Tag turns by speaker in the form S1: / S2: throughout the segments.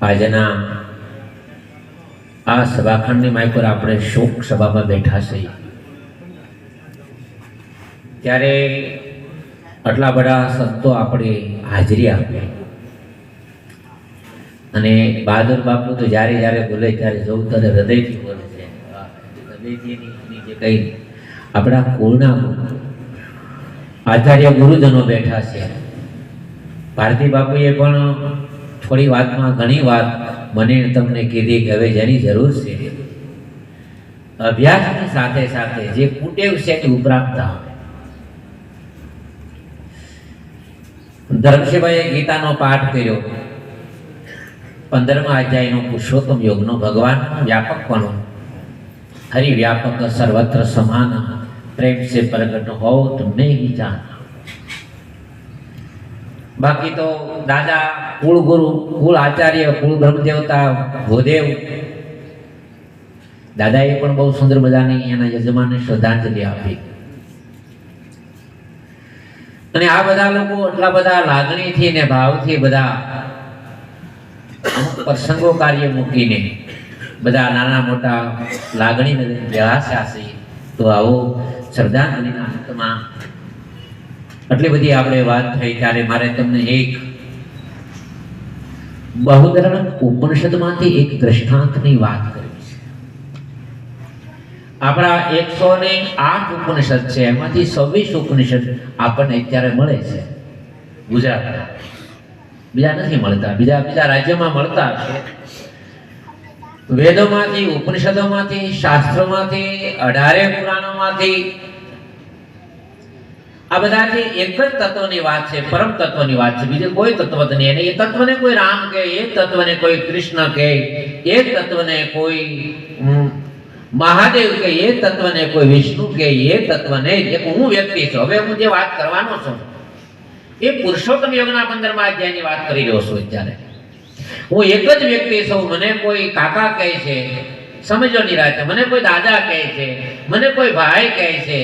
S1: આજના આ સભાખંડની માય પર આપણે શોક સભામાં બેઠા છીએ ત્યારે આટલા બધા સંતો આપણે હાજરી આપી અને બહાદુર બાપુ તો જ્યારે જ્યારે બોલે ત્યારે જવું ત્યારે હૃદયથી બોલે છે. હૃદયથી જે કંઈ આપણા કુળના આચાર્ય ગુરુજનો બેઠા છે. ભારતી બાપુએ પણ થોડી વાતમાં ઘણી વાત મને તમને કીધી કે હવે જેની જરૂર છે અભ્યાસની સાથે સાથે જે કુટેવ છે એ ઉપરાંતતા આવે. ધર્મશીભાઈએ ગીતાનો પાઠ કર્યો. 15મા અધ્યાયનો પુરુષોત્તમ યોગનો ભગવાન વ્યાપકપણો હરિવ્યાપક સર્વત્ર સમાન પ્રેમ से प्रगट हो तुमने ही जाना. बाकी तो दादा कुल गुरु कुल आचार्य कुल ब्रह्म देवता भूदेव दादाए पण बहु सुंदर मजानी एना यजमानने श्रद्धांजलि आपी અને આ બધા લોકો એટલા બધા લાગણીથી ને ભાવથી બધા પ્રસંગો કાર્ય મૂકીને બધા નાના મોટા લાગણીને વ્યવહાર છે. તો આવો શ્રદ્ધાંજલિના અંતમાં આટલી બધી આપણે વાત થઈ ત્યારે મારે તમને એક બહુધરણ ઉપનિષદમાંથી એક દ્રષ્ટાંતની વાત કરવી છે. આપણા 108 ઉપનિષદ છે, એમાંથી 26 ઉપનિષદ આપણને અત્યારે મળે છે ગુજરાતમાં. બીજા નથી મળતા, બીજા રાજ્યોમાં મળતા છે. વેદોમાંથી, ઉપનિષદોમાંથી, શાસ્ત્રોમાંથી, 18 પુરાણોમાંથી આ બધાથી એક જ તત્વની વાત છે, પરમ તત્વની વાત છે. બીજું કોઈ તત્વ નહીં. અને એ તત્વને કોઈ રામ કહે, એ તત્વને કોઈ કૃષ્ણ કહે, એ તત્વને કોઈ મહાદેવ કહે, એ તત્વને કોઈ વિષ્ણુ કહે, એ તત્વને એક હું વ્યક્તિ છું. હવે હું જે વાત કરવાનો છું એ પુરુષોત્તમ યોગના 15મા અધ્યાયની વાત કરી રહ્યો છું. અત્યારે હું એક જ વ્યક્તિ છું. મને કોઈ કાકા કહે છે, સમજો નિરાતે, મને કોઈ દાદા કહે છે, મને કોઈ ભાઈ કહે છે,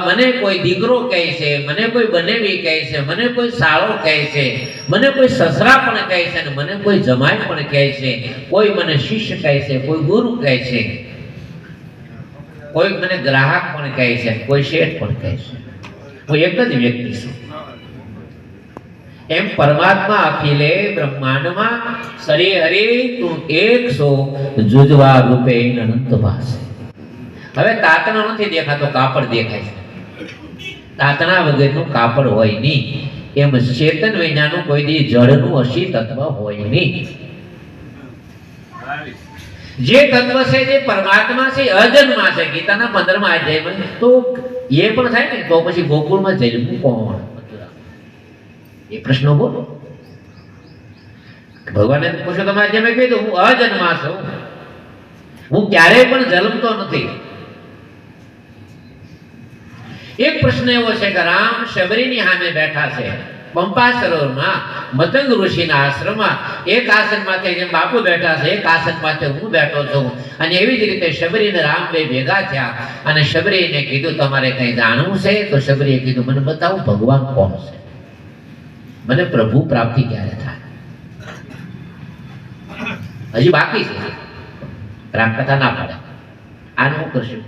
S1: મને કોઈ દીકરો કહે છે, મને કોઈ બનેવી કહે છે, મને કોઈ સાળો કહે છે, મને કોઈ સસરા પણ કહે છે, અને મને કોઈ જમાઈ પણ કહે છે, કોઈ મને શિષ્ય કહે છે, કોઈ ગુરુ કહે છે, કોઈ મને ગ્રાહક પણ કહે છે, કોઈ શેઠ પણ કહે છે. હું એક જ વ્યક્તિ છું. એમ પરમાત્મા અખિલે બ્રહ્માંડમાં સરે હરે તું એક સો જુજવા રૂપે અનંત ભાસે. હવે તાતણો નથી દેખાતો, કાપડ દેખાય છે. તાતણા વગરનું કાપડ હોય નહીં. એમ ચેતન વિજ્ઞાનનું કોઈ દી જળનું અસી તત્વ હોય નહીં. જે તત્વ છે જે પરમાત્મા છે, અજન્મા છે. ગીતાના 15મા અધ્યાયમાં તો એ પણ થાય ને તો પછી ગોકુળમાં જન્મવું કોણ? એ પ્રશ્નો બોલો. ભગવાને પૂછ્યું, તમારે જેમ કીધું હું અજન્મા છું, હું ક્યારેય પણ જન્મતો નથી. એક પ્રશ્ન એવો છે કે રામ શબરીની સામે બેઠા છે પંપા સરોવરમાં મતંગ ઋષિના આશ્રમમાં. એક આસનમાંથી જેમ બાપુ બેઠા છે, એક આસનમાંથી હું બેઠો છું. અને એવી જ રીતે શબરી અને રામ બે ભેગા થયા અને શબરીને કીધું તમારે કઈ જાણવું છે? તો શબરીએ કીધું મને બતાવો ભગવાન કોણ છે, મને પ્રભુ પ્રાપ્તિ ક્યારે થાય? હજી બાકી છે, રામકથા ના પડે. આનું હું કરશું.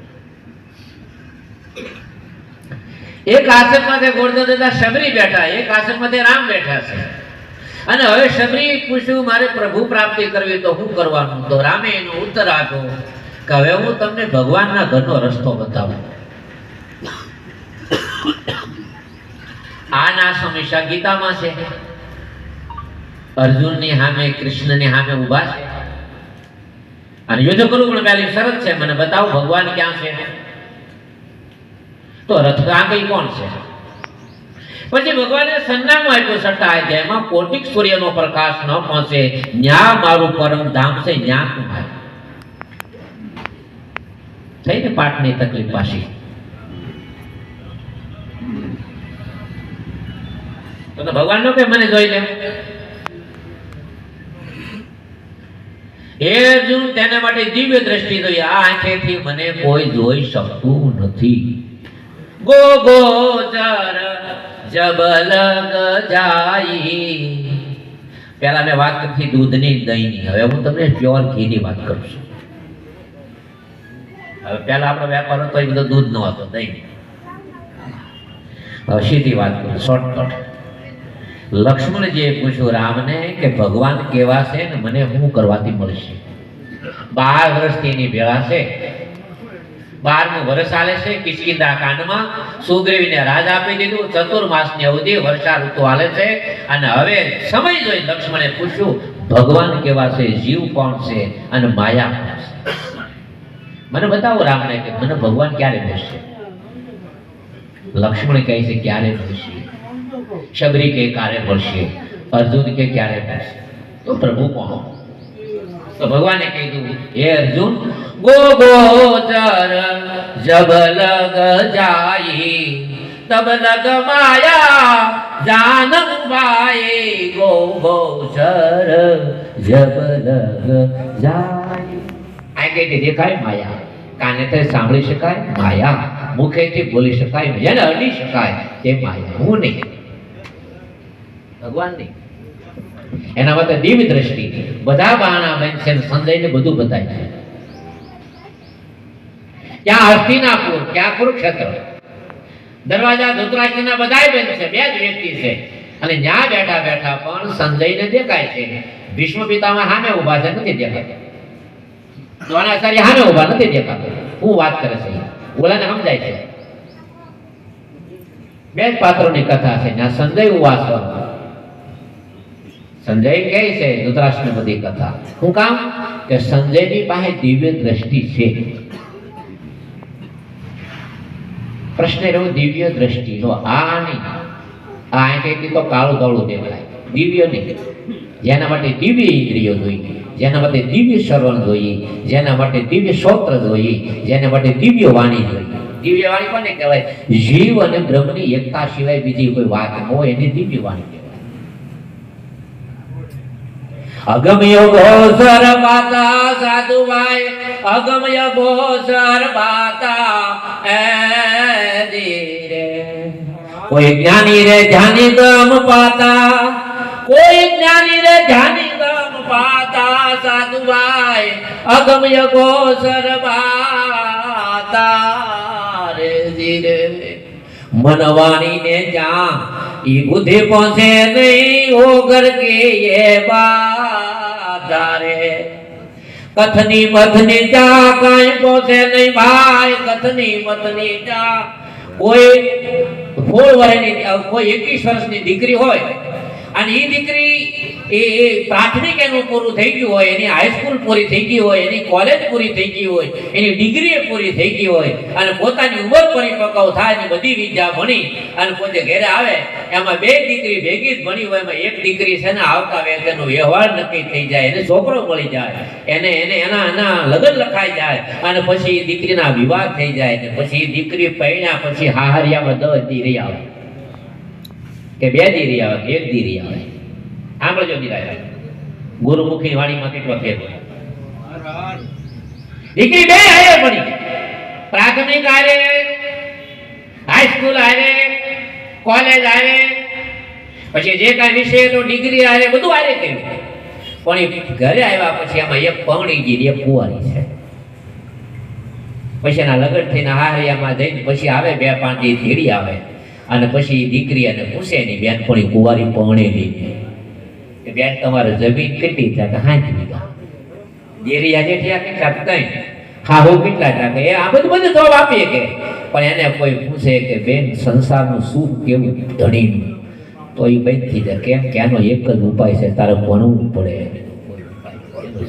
S1: એક આસનમાંથી ગોળદાદા દાદા શબરી બેઠા, એક આસનમાંથી રામ બેઠા છે. અને હવે શબરી પૂછ્યું મારે પ્રભુ પ્રાપ્તિ કરવી તો શું કરવાનું? તો રામે એનો ઉત્તર આપ્યો કે હવે હું તમને ભગવાનના ઘરનો રસ્તો બતાવું. આના સમીક્ષા ગીતામાં છે. અર્જુનની સામે, કૃષ્ણની સામે ઉભા છે અને યુદ્ધ કરવું, પણ પહેલી શરત છે મને બતાવો ભગવાન ક્યાં છે. તો રથ આંગળી કોણ છે? પછી ભગવાને સરનામું આપ્યું છઠ્ઠા અધ્યાયમાં, કોટિક સૂર્યનો પ્રકાશ ન પહોંચે ન્યા મારું પરમ ધામ છે, ન્યા તું આવ. થઈ ને પાઠની તકલીફ પાછી. તો ભગવાન નો કે મને જોઈ લે. હે અર્જુન, તેના માટે દિવ્ય દ્રષ્ટિ જોઈએ. આ આંખેથી મને કોઈ જોઈ શકતું નથી. ગો ગોચર જબલગ જાઈ. પહેલા મેં વાત કરી દૂધની, દહીંની. હવે હું તમને પ્યોર ઘીની વાત કરું છું. હવે પહેલા આપણો વેપાર હતો એ બધો દૂધ નો હતો, દહીં. હવે સીધી વાત કરું, શોર્ટકટ. લક્ષ્મણજીએ પૂછ્યું રામને કે ભગવાન કેવા છે ને મને શું કરવાથી મળશે? 12 વર્ષથી એની ભેળા છે. 12મું વર્ષ ચાલે છે. કિષ્કિંધા કાંડમાં સુગ્રીવને રાજ આપી દીધું. ચતુર્માસની અવધિ, વર્ષા ઋતુ હાલે છે. અને હવે સમય જોઈ લક્ષ્મણે પૂછ્યું ભગવાન કેવા છે, જીવ કોણ છે અને માયા કોણ છે? મને બતાવો રામને કે મને ભગવાન ક્યારે મળશે? લક્ષ્મણ કહે છે ક્યારે મળશે? શબરી કે ક્યારે મળશે? અર્જુન કે ક્યારે મળશે? તો પ્રભુ કોણ? તો ભગવાને કીધું હે અર્જુન, ગો ગોચર જબ લગ જાઈ, તબ લગ માયા જાનમ ભાઈ. ગો ગોચર જબ લગ જાઈ. આંખેથી દેખાય માયા, કાનેથી સાંભળી શકાય માયા, મુખેથી બોલી શકાય, જેને અડી શકાય તે માયા. હું નહીં, ભગવાન નહીં. એના માટે દિવ્ય દ્રષ્ટિ. બધા બહાના બનશે, સંજયને બધું બતાય છે. ક્યાં હસ્તિનાપુર, ક્યાં કુરુક્ષેત્ર. દરવાજા ધૃતરાષ્ટ્રના બધાય બનશે, 2 જ વ્યક્તિ છે. અને ત્યાં બેઠા બેઠા પણ સંજયને દેખાય છે. ભીષ્મ પિતામહ સામે ઉભા છે, નથી દેખાતા. દ્રોણાચાર્ય સામે ઉભા નથી દેખાતા. હું વાત કરે છે, ઓલાને સમજાય છે. 2 જ પાત્રોની કથા છે. ત્યાં સંજય ઉવાસ, સંજય કહે છે ધૃતરાષ્ટ્રને બધી કથા. શું કામ? કે સંજયની પાસે દિવ્ય દ્રષ્ટિ છે. પ્રશ્ન રહ્યો દિવ્ય દ્રષ્ટિનો. આ નહીં, આ આંખેથી તો કાળું ધોળું દેખાય, દિવ્ય નહીં. જેના માટે દિવ્ય ઇન્દ્રિયો જોઈએ, જેના માટે દિવ્ય શ્રવણ જોઈએ, જેના માટે દિવ્ય શ્રોત્ર જોઈએ, જેના માટે દિવ્ય વાણી જોઈએ. દિવ્ય વાણી કોને કહેવાય? જીવ અને બ્રહ્મની એકતા સિવાય બીજી કોઈ વાત ન હોય એની દિવ્ય વાણી કહેવાય. અગમ યોગો સરબાતા સાધુભાઈ, અગમ યોગો સરબાતા એ ધીરે. કોઈ જ્ઞાની રે ધ્યાની ગમ પાતા, કોઈ જ્ઞાની રે ધ્યાની ગમ પાતા સાધુભાઈ, અગમ યોગો સરબાતા રે ધીરે. મનવાણી ને જ્યાં ઈ બુદ્ધિ પહોંચે નહીં, ઓગર કે એ બાધારે. કથની મથની ચા કઈ પહોંચે નહીં ભાઈ, કથની મથની ચા. કોઈ 16 વર્ષની, કોઈ 21 વર્ષની દીકરી હોય અને એ દીકરી એ પ્રાથમિક એનું પૂરું થઈ ગયું હોય, એની હાઈસ્કૂલ પૂરી થઈ ગઈ હોય, એની કોલેજ પૂરી થઈ ગઈ હોય, એની ડિગ્રી પૂરી થઈ ગઈ હોય અને પોતાની ઉંમર પરિપક્વ થાય ને બધી વિદ્યા ભણી અને પોતે ઘરે આવે, એમાં 2 દીકરી ભેગી જ ભણી હોય, એમાં એક દીકરી છે ને આવતા વેતનો વ્યવહાર નક્કી થઈ જાય, એને છોકરો મળી જાય, એને એના લગ્ન લખાઈ જાય અને પછી દીકરીના વિવાહ થઈ જાય ને પછી દીકરી પૈણ્યા પછી હાહરિયામાં 10 દીરી આવે કે 2 દીરી આવે કે 1 દીરી આવે. આંબળજો દીરાય ગુરુમુખી વાણીમાં કેટલો ફેર હોય. દીકરી 2 આયે ભણી, પ્રાથમિક આરે, હાઈસ્કૂલ આરે, કોલેજ આરે, પછી જે કાંઈ વિષય તો ડિગ્રી આરે, બધું આરે કર્યું. પણ ઘરે આવ્યા પછી આમાં એક પૌણી ગીરી, એક કુંવારી છે. પછી એના લગ્ન થઈને હાહરિયામાં જઈને પછી આવે 2-5 દી ધીડી આવે અને પછી દીકરી અને પૂછે એની બેનપણી કુંવારી પૌણેલી કે બેન તમારે જમીન કેટલી છે? કે 5 વીઘા. દેરિયા જેઠિયા કેટલા? 3. હાહુ કેટલા? કે એ આ બધું જવાબ આપીએ કે. પણ એને કોઈ પૂછે કે બેન સંસારનું સુખ કેવું ધણીનું, તો એ બંધ થઈ જાય. કેમ કે આનો એક જ ઉપાય છે, તારે ભણવું પડે.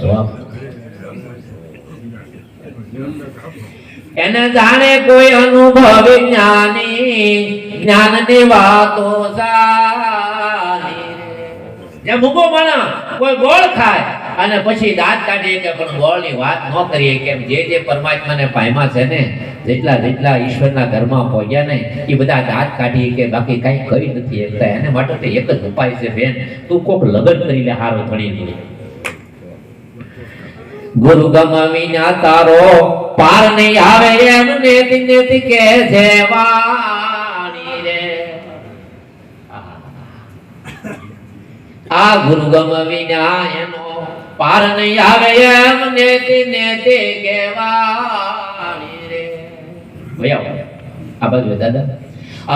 S1: જવાબ એને જાણે કોઈ અનુભવી જ્ઞાની, જ્ઞાનની વાતો સારી રે. જે મૂકો માણસ કોઈ ગોળ ખાય અને પછી દાંત કાઢીએ કે પણ ગોળની વાત ન કરીએ કેમ જે પરમાત્માને પામ્યા છે ને જેટલા ઈશ્વરના ઘરમાં પહોંચ્યા ને એ બધા દાંત કાઢીએ કે બાકી કઈ કરી નથી શકતા. એને માટે તો એક જ ઉપાય છે બેન, તું કોક લગ્ન કરી લે હારો ધણી લે. ગુરુ ગમવિના તારો પાર નહીં આવે એમ નેતિ નેતિ કે છે વાણી રે. આ ગુરુ ગમવિના એનો પાર નહીં આવે એમ નેતિ નેતિ કે વાણી રે. ભયા આ બાજુ દાદા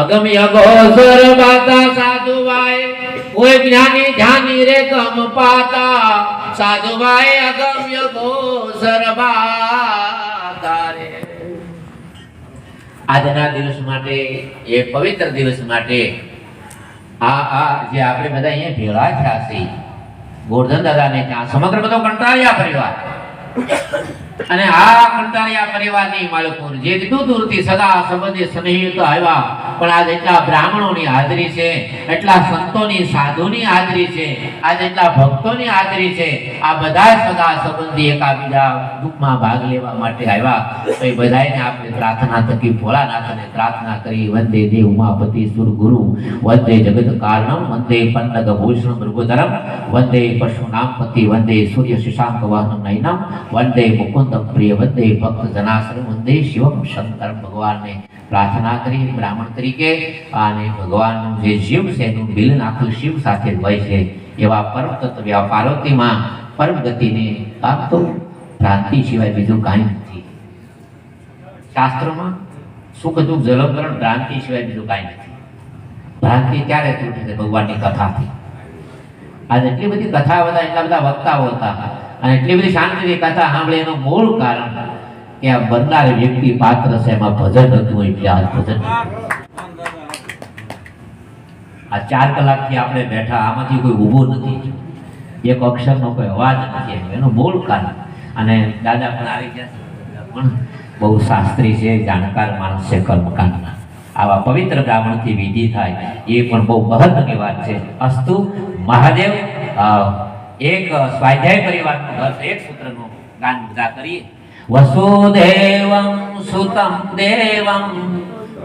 S1: અગમ્ય ગોસર બાતા સાધુવાય કોઈ જ્ઞાની ધ્યાની રે ગમ પાતા સાધુવાય અગમ્ય ગોસર બાતા રે. આજના દિવસ માટે એ પવિત્ર દિવસ માટે આ જે આપણે બધા અહીંયા ભેળા થયા છીએ ગોરધન દાદાને ત્યાં સમગ્ર બધો કંટાળિયા પરિવાર અને આ કંટાળિયા પરિવારની માલિકો જે દૂર દૂરથી સગા સંબંધી સ્નેહિત આવ્યા પણ આજ એટલા બ્રાહ્મણોની હાજરી છે, એટલા સંતોની સાધુની હાજરી છે, આજ એટલા ભક્તોની હાજરી છે. આ બધા સગા સંબંધી એકાબીજા દુઃખમાં ભાગ લેવા માટે આવ્યા તો એ બધાને આપણે પ્રાર્થના થકી ભોળાનાથને પ્રાર્થના કરી વંદે દેવ ઉમાપતિ સુર ગુરુ વંદે જગત કારણમ વંદે પન્નગ ભૂષણ મૃગોધરમ વંદે પશુનામપતિ વંદે સૂર્ય શશાંક વાહનમ નયનમ વંદે મુકુંદ પ્રિય વંદે ભક્ત જનાશ્રમ વંદે શિવમ શંકર. ભગવાનને પ્રાર્થના કરી બ્રાહ્મણ તરીકે અને ભગવાનનું જે શિવ છે એનું મિલન આખું શિવ સાથે જ હોય છે એવા પરમ તત્વ પાર્વતીમાં પરમ ગતિને આમ તો ભ્રાંતિ સિવાય બીજું કાંઈ નથી. શાસ્ત્રોમાં સુખ દુઃખ જલમરણ ભ્રાંતિ સિવાય બીજું કાંઈ નથી. ભ્રાંતિ ક્યારે તૂટે છે? ભગવાનની કથાથી. આજે એટલી બધી કથા હતા, એટલા બધા વક્તાઓ હતા અને એટલી બધી શાંતિથી કથા સાંભળે એનું મૂળ કારણ કે આ બનનાર વ્યક્તિ પાત્ર છે એમાં ભજન હતું એટલે આ ભજન. આ 4 કલાકથી આપણે બેઠા આમાંથી કોઈ ઊભું નથી, એક અક્ષરનો કોઈ અવાજ નથી, એનું મૂળ કારણ. અને દાદા પણ આવી ગયા પણ બહુ શાસ્ત્રી છે, જાણકાર માણસ છે કર્મકાંડના. આવા પવિત્ર બ્રાહ્મણથી વિધિ થાય એ પણ બહુ મહત્વની વાત છે. અસ્તુ મહાદેવ એક સ્વાધ્યાય પરિવારનું ઘર એક સૂત્રનું ગાન બધા કરીએ. વસુદેવં સુતં દેવં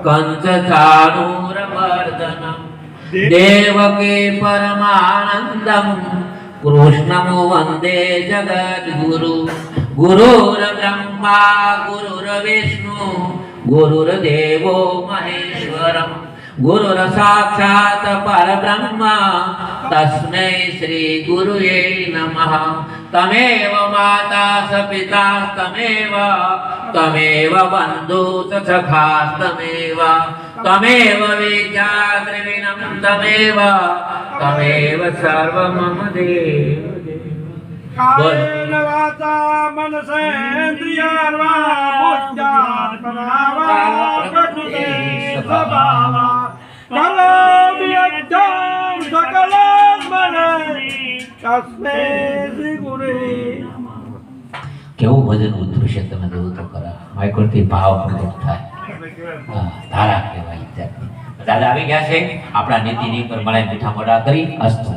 S1: કંચચાણૂરમર્દનમ દેવકી પરમાનંદમ કૃષ્ણં વંદે જગદ્ગુરુ ગુરુર બ્રહ્મા ગુરુર વિષ્ણુ ગુરુર્દેવો મહેશ્વરમ ગુરુર સાક્ષાત પરબ્રહ્મ તસ્મૈ શ્રી ગુરુએ નમઃ. તમેવ માતા સ પિતા તમેવ તમેવ બંધુ ચ સખા તમેવ તમેવ વિદ્યા દ્રવિણમ તમેવ તમેવ સર્વ મમ દેવ.
S2: કાયેન વાચા મનસેન્દ્રિયાર્વા બુદ્ધ્યાત્મના પ્રકૃતે સ્વભાવા કરોમિ યજ્ઞં સકલં મનઃ તસ્મૈ શ્રી ગુરુવે નમઃ.
S1: કેવું ભજન ઉતર્યું છે તમે જોવું તો ખરા. માઈકોરથી ભાવ પ્રગટ થાય. ધારા કહેવાય. દાદા આવી ગયા છે, આપણા નીતિની પર મળે મીઠા મોઢા કરી અસ્તુ.